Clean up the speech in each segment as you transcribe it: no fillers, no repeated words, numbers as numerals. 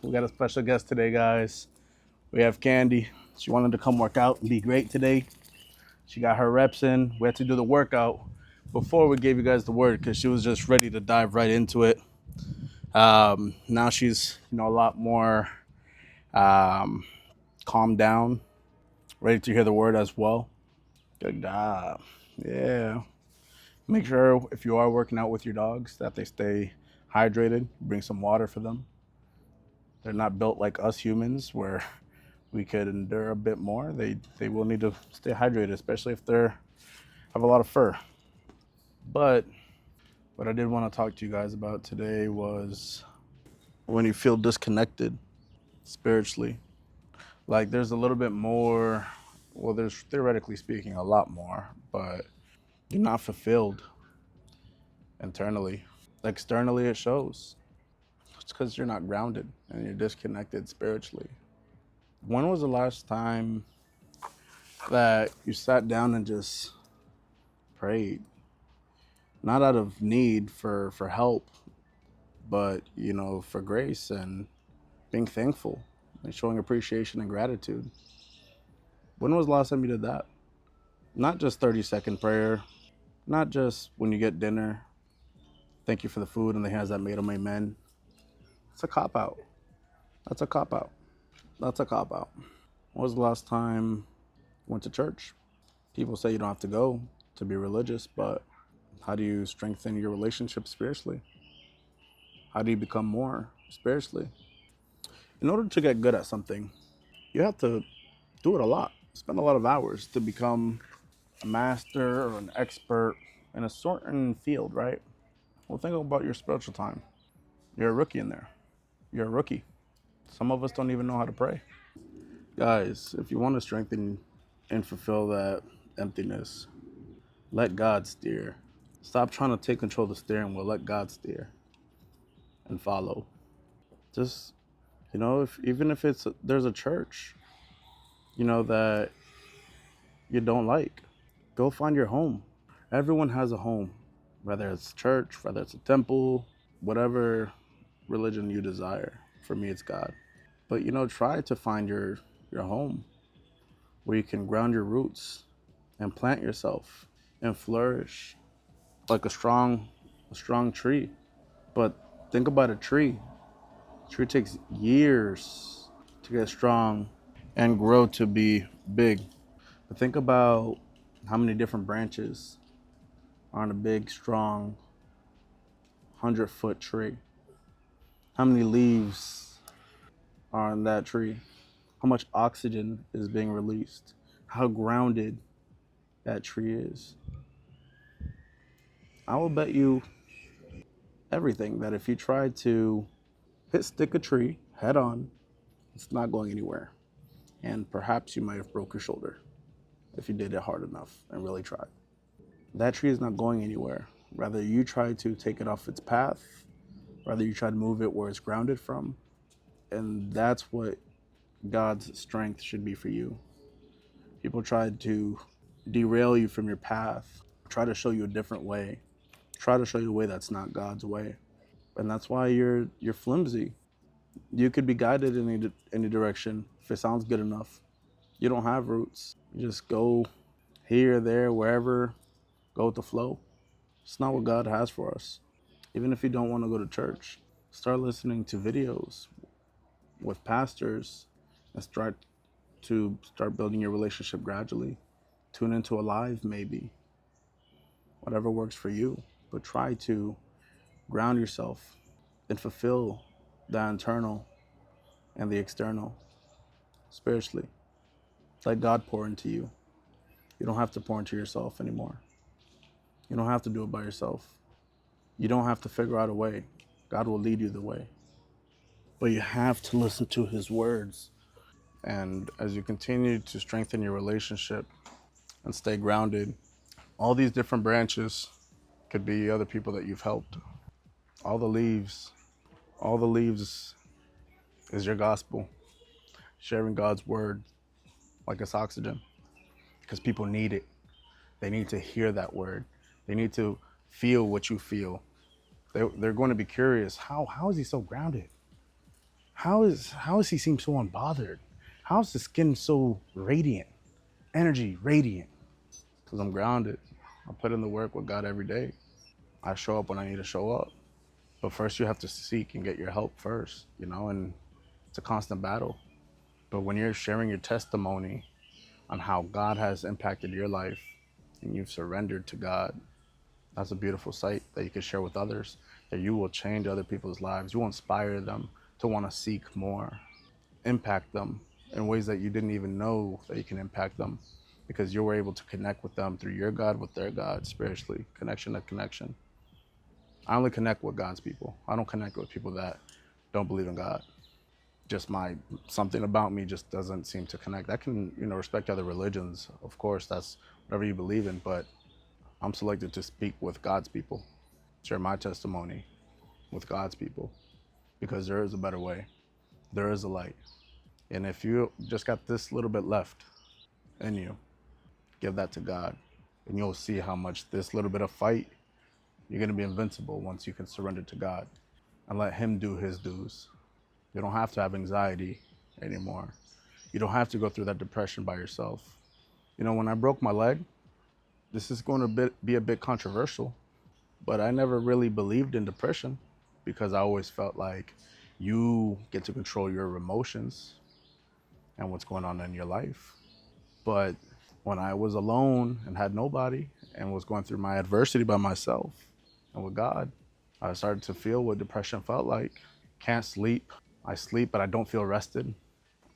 We got a special guest today, guys. We have Candy. She wanted to come work out and be great today. She got her reps in. We had to do the workout before we gave you guys the word because she was just ready to dive right into it. Now she's a lot more um, calmed down, ready to hear the word as well. Good job. Yeah. Make sure if you are working out with your dogs that they stay hydrated. Bring some water for them. They're not built like us humans where we could endure a bit more. They will need to stay hydrated, especially if they're have a lot of fur. But what I did want to talk to you guys about today was when you feel disconnected spiritually. Like there's a little bit more, well, there's theoretically speaking a lot more, but you're not fulfilled internally. Externally, it shows. It's because you're not grounded and you're disconnected spiritually. When was the last time that you sat down and just prayed? Not out of need for help, but for grace and being thankful and showing appreciation and gratitude. When was the last time you did that? Not just 30-second prayer, not just when you get dinner, thank you for the food and the hands that made them, amen. It's a cop out. That's a cop out. That's a cop out. When was the last time you went to church? People say you don't have to go to be religious, but how do you strengthen your relationship spiritually? How do you become more spiritually? In order to get good at something, you have to do it a lot, spend a lot of hours to become a master or an expert in a certain field, right? Well, think about your spiritual time. You're a rookie in there. You're a rookie. Some of us don't even know how to pray. Guys, if you want to strengthen and fulfill that emptiness, let God steer. Stop trying to take control of the steering wheel. Let God steer and follow. Just, if even if there's a church, that you don't like, go find your home. Everyone has a home, whether it's church, whether it's a temple, whatever religion you desire. For me, it's God. But try to find your home where you can ground your roots and plant yourself and flourish like a strong tree. But think about a tree. A tree takes years to get strong and grow to be big. But think about how many different branches are on a big, strong 100-foot tree. How many leaves are on that tree? How much oxygen is being released? How grounded that tree is. I will bet you everything that if you try to stick a tree head on, it's not going anywhere. And perhaps you might have broke your shoulder if you did it hard enough and really tried. That tree is not going anywhere. Rather, you try to take it off its path, rather, you try to move it where it's grounded from. And that's what God's strength should be for you. People try to derail you from your path, try to show you a different way, try to show you a way that's not God's way. And that's why you're flimsy. You could be guided in any direction if it sounds good enough. You don't have roots. You just go here, there, wherever, go with the flow. It's not what God has for us. Even if you don't want to go to church, start listening to videos with pastors and start building your relationship gradually. Tune into a live maybe. Whatever works for you. But try to ground yourself and fulfill the internal and the external spiritually. Let God pour into you. You don't have to pour into yourself anymore. You don't have to do it by yourself. You don't have to figure out a way. God will lead you the way. But you have to listen to his words. And as you continue to strengthen your relationship and stay grounded, all these different branches could be other people that you've helped. All the leaves, all the leaves is your gospel, sharing God's word like it's oxygen, because people need it. They need to hear that word. They need to feel what you feel. They're going to be curious. How is he so grounded? How is he seem so unbothered? How is the skin so radiant? Energy radiant. Because I'm grounded. I put in the work with God every day. I show up when I need to show up. But first you have to seek and get your help first, and it's a constant battle. But when you're sharing your testimony on how God has impacted your life and you've surrendered to God, that's a beautiful sight that you can share with others, that you will change other people's lives. You will inspire them to want to seek more, impact them in ways that you didn't even know that you can impact them, because you were able to connect with them through your God with their God spiritually, connection to connection. I only connect with God's people. I don't connect with people that don't believe in God. Just something about me just doesn't seem to connect. I can, respect other religions. Of course, that's whatever you believe in, but I'm selected to speak with God's people, share my testimony with God's people, because there is a better way. There is a light. And if you just got this little bit left in you, give that to God, and you'll see how much this little bit of fight, you're going to be invincible once you can surrender to God and let him do his dues. You don't have to have anxiety anymore. You don't have to go through that depression by yourself. When I broke my leg, this is going to be a bit controversial, but I never really believed in depression, because I always felt like you get to control your emotions and what's going on in your life. But when I was alone and had nobody and was going through my adversity by myself and with God, I started to feel what depression felt like. Can't sleep. I sleep, but I don't feel rested.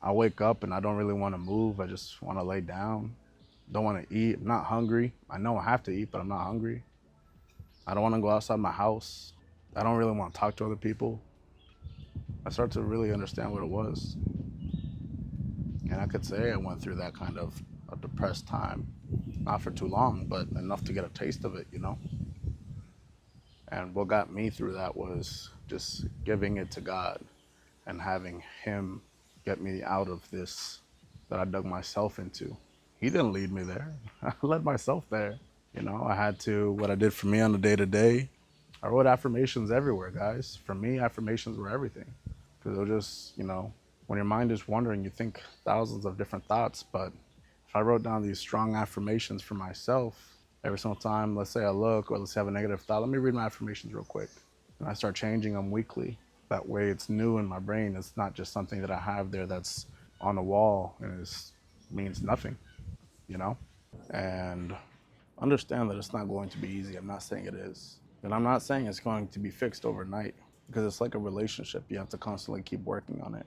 I wake up and I don't really want to move. I just want to lay down. Don't want to eat. I'm not hungry. I know I have to eat, but I'm not hungry. I don't want to go outside my house. I don't really want to talk to other people. I started to really understand what it was. And I could say I went through that kind of a depressed time. Not for too long, but enough to get a taste of it, And what got me through that was just giving it to God and having him get me out of this that I dug myself into. He didn't lead me there. I led myself there. I had to, what I did for me on a day to day. I wrote affirmations everywhere, guys. For me, affirmations were everything. Because it was just, when your mind is wandering, you think thousands of different thoughts. But if I wrote down these strong affirmations for myself, every single time, let's say I look, or let's say I have a negative thought, let me read my affirmations real quick. And I start changing them weekly. That way it's new in my brain. It's not just something that I have there that's on the wall and it means nothing, And understand that it's not going to be easy. I'm not saying it is. And I'm not saying it's going to be fixed overnight, because it's like a relationship. You have to constantly keep working on it.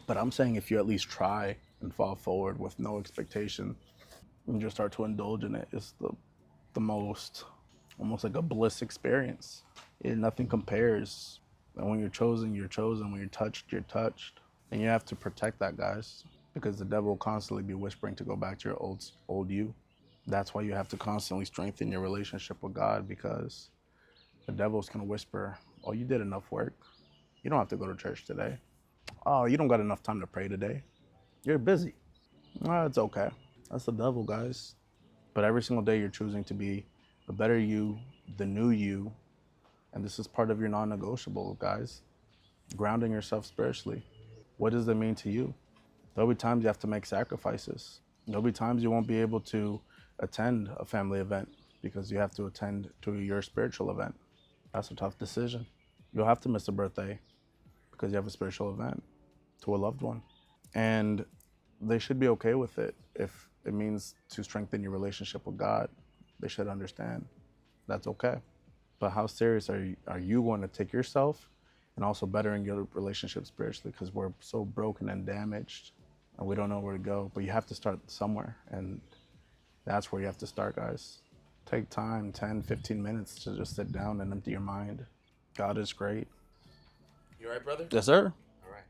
But I'm saying if you at least try and fall forward with no expectation and just start to indulge in it, it's the most, almost like a bliss experience. Nothing compares. And when you're chosen, you're chosen. When you're touched. And you have to protect that, guys, because the devil will constantly be whispering to go back to your old you. That's why you have to constantly strengthen your relationship with God, because the devil's going to whisper, oh, you did enough work. You don't have to go to church today. Oh, you don't got enough time to pray today. You're busy. Oh, it's okay. That's the devil, guys. But every single day you're choosing to be the better you, the new you. And this is part of your non-negotiable, guys. Grounding yourself spiritually. What does that mean to you? There'll be times you have to make sacrifices. There'll be times you won't be able to attend a family event because you have to attend to your spiritual event. That's a tough decision. You'll have to miss a birthday because you have a spiritual event to a loved one. And they should be okay with it. If it means to strengthen your relationship with God, they should understand that's okay. But how serious are you going to take yourself and also bettering your relationship spiritually? Because we're so broken and damaged and we don't know where to go. But you have to start somewhere. And that's where you have to start, guys. Take time, 10, 15 minutes to just sit down and empty your mind. God is great. You all right, brother? Yes, sir. All right.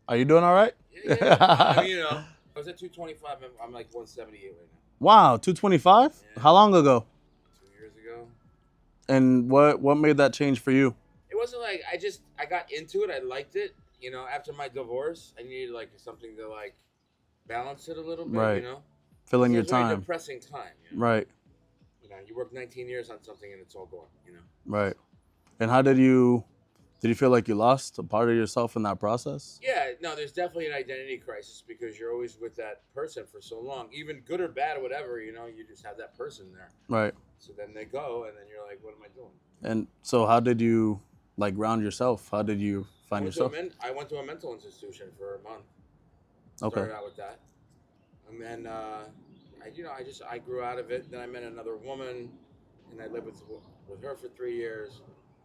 Are you doing all right? Yeah. I mean, I was at 225. I'm like 178 right now. Wow, 225? Yeah. How long ago? 2 years ago. And what made that change for you? It wasn't like I got into it. I liked it. After my divorce, I needed like something to like balance it a little bit. Right. Filling your It was a very time. depressing time. Right. You work 19 years on something and it's all gone. Right. And how did you Did you feel like you lost a part of yourself in that process? Yeah, no, there's definitely an identity crisis because you're always with that person for so long, even good or bad or whatever. You just have that person there. Right. So then they go, and then you're like, "What am I doing?" And so, how did you like ground yourself? How did you find yourself? I went to a mental institution for a month. Okay. Started out with that, and then I grew out of it. Then I met another woman, and I lived with her for 3 years.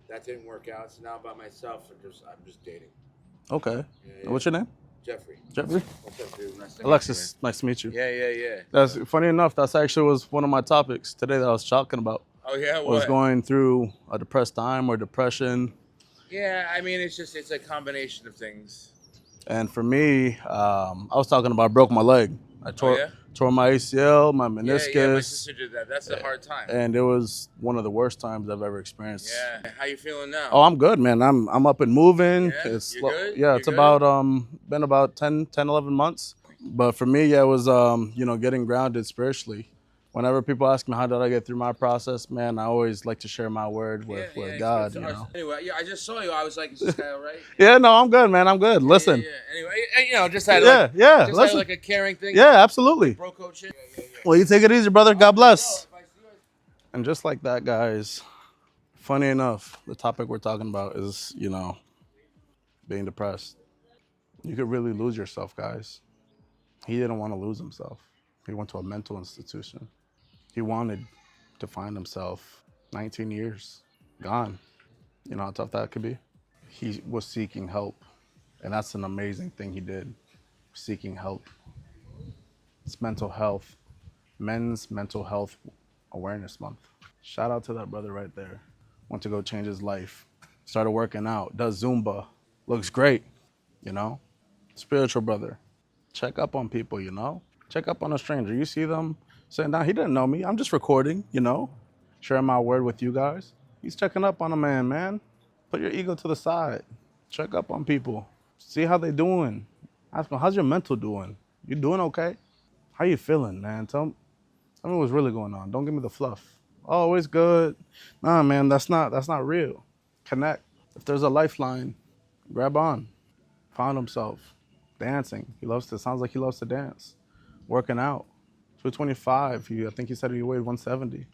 That didn't work out. So now I'm by myself, and I'm just dating. Okay. Yeah. What's your name? Jeffrey. Jeffrey. What's up, dude? Nice to meet Alexis. Nice to meet you. you, man. Yeah. That's funny enough. That's actually was one of my topics today that I was talking about. Oh yeah, Was going through a depressed time or depression. Yeah, I mean, it's a combination of things. And for me, I was talking about I broke my leg. I tore my ACL, my meniscus. Yeah, my sister did that. That's a hard time. And it was one of the worst times I've ever experienced. Yeah. How you feeling now? Oh, I'm good, man. I'm up and moving. Yeah? It's You good? Yeah, You it's good? about been about 10, 11 months. But for me, yeah, it was getting grounded spiritually. Whenever people ask me how did I get through my process, man, I always like to share my word with God, you know. Anyway, yeah, I just saw you. I was like, is this guy all right? Yeah, no, I'm good, man. I'm good. Listen. Yeah. Anyway, just had like a caring thing. Yeah, absolutely. Bro code shit. Yeah. Well, you take it easy, brother. God bless. And just like that, guys, funny enough, the topic we're talking about is, being depressed. You could really lose yourself, guys. He didn't want to lose himself. He went to a mental institution. He wanted to find himself. 19 years, gone. You know how tough that could be? He was seeking help. And that's an amazing thing he did, seeking help. It's mental health, Men's Mental Health Awareness Month. Shout out to that brother right there. Went to go change his life. Started working out, does Zumba. Looks great, Spiritual brother. Check up on people, Check up on a stranger. You see them sitting down. He didn't know me. I'm just recording, sharing my word with you guys. He's checking up on a man. Put your ego to the side. Check up on people. See how they doing. Ask them, how's your mental doing? You doing okay? How you feeling, man? Tell me what's really going on. Don't give me the fluff. Oh, it's good. Nah, man, that's not real. Connect. If there's a lifeline, grab on. Found himself. Dancing. Sounds like he loves to dance. Working out. 225. I think he said he weighed 170.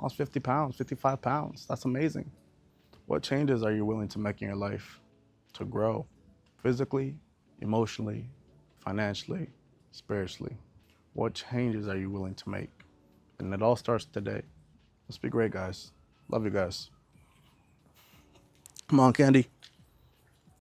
Lost 50 pounds, 55 pounds. That's amazing. What changes are you willing to make in your life to grow? Physically, emotionally, financially, spiritually. What changes are you willing to make? And it all starts today. Let's be great, guys. Love you guys. Come on, Candy.